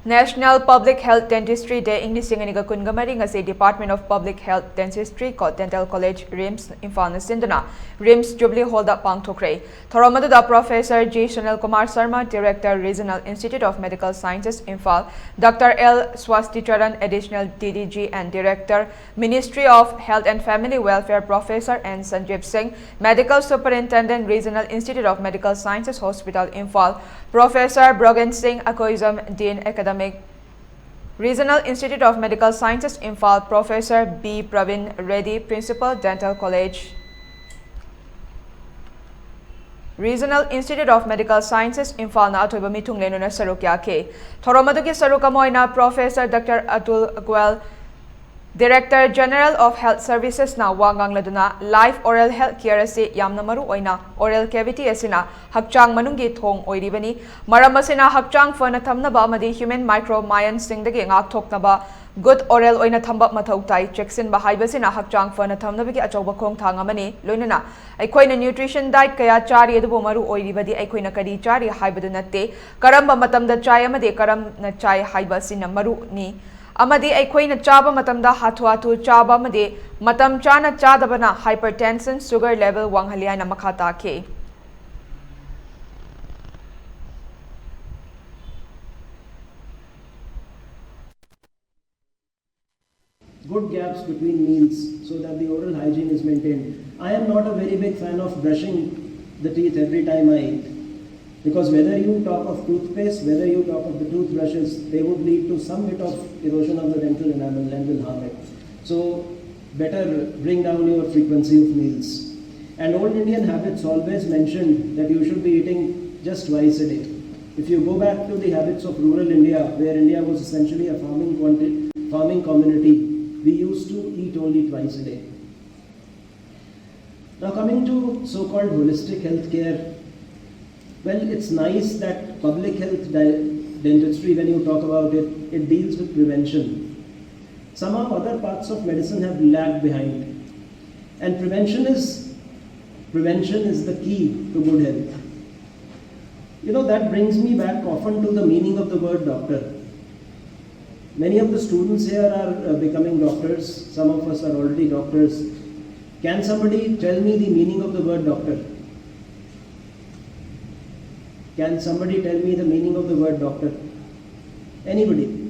National Public Health Dentistry Day English Singaniga Kungamari ngasi Department of Public Health Dentistry ko Dental College RIMS Imphal na sinduna RIMS Jubilee Hall da pangthokre. Thoromaduda Professor J. Sunil Kumar Sharma, Director Regional Institute of Medical Sciences Imphal, Dr. L. Swasticharan, Additional DDG and Director Ministry of Health and Family Welfare Professor N. Sanjeev Singh, Medical Superintendent Regional Institute of Medical Sciences Hospital Imphal, Professor Brogan Singh Akoizam, Dean Academic Regional Institute of Medical Sciences Imphal, Professor B. Pravin Reddy, Principal Dental College Regional Institute of Medical Sciences Imphal na atoiba mitung leno na saruk yake. Thoromadugi saruk amoy Professor Dr. Atul Goel, Director General of Health Services na wangang laduna live oral health care asi yamna maru oina oral cavity asina hakchang manunggi thong oiribani maram asina hakchang fana thamnaba amadi human microbiome singdagi ngak thoknaba good oral oina thamba mathau tai checksin ba haibasina hakchang fana thamnabagi achauba khong thang amani loinana aikoina nutrition diet kaya chari adubu maru oiribadi aikoina kari chari haibadu natte karamba matamda chai amade karam na chai haibasina maru ni amadi aikoina chaba matamda hatu chaba amadi matam chana chadabana hypertension sugar level wanghaliya na makata ke. Good gaps between meals so that the oral hygiene is maintained. I am not a very big fan of brushing the teeth every time I eat, because whether you talk of toothpaste, whether you talk of the toothbrushes, they would lead to some bit of erosion of the dental enamel and will harm it. So better bring down your frequency of meals. And old Indian habits always mentioned that you should be eating just twice a day. If you go back to the habits of rural India, where India was essentially a farming community, we used to eat only twice a day. Now coming to so-called holistic health care, well, it's nice that public health dentistry, when you talk about it, it deals with prevention. Somehow other parts of medicine have lagged behind. And prevention is the key to good health. You know, that brings me back often to the meaning of the word doctor. Many of the students here are becoming doctors. Some of us are already doctors. Can somebody tell me the meaning of the word doctor? Can somebody tell me the meaning of the word doctor? Anybody?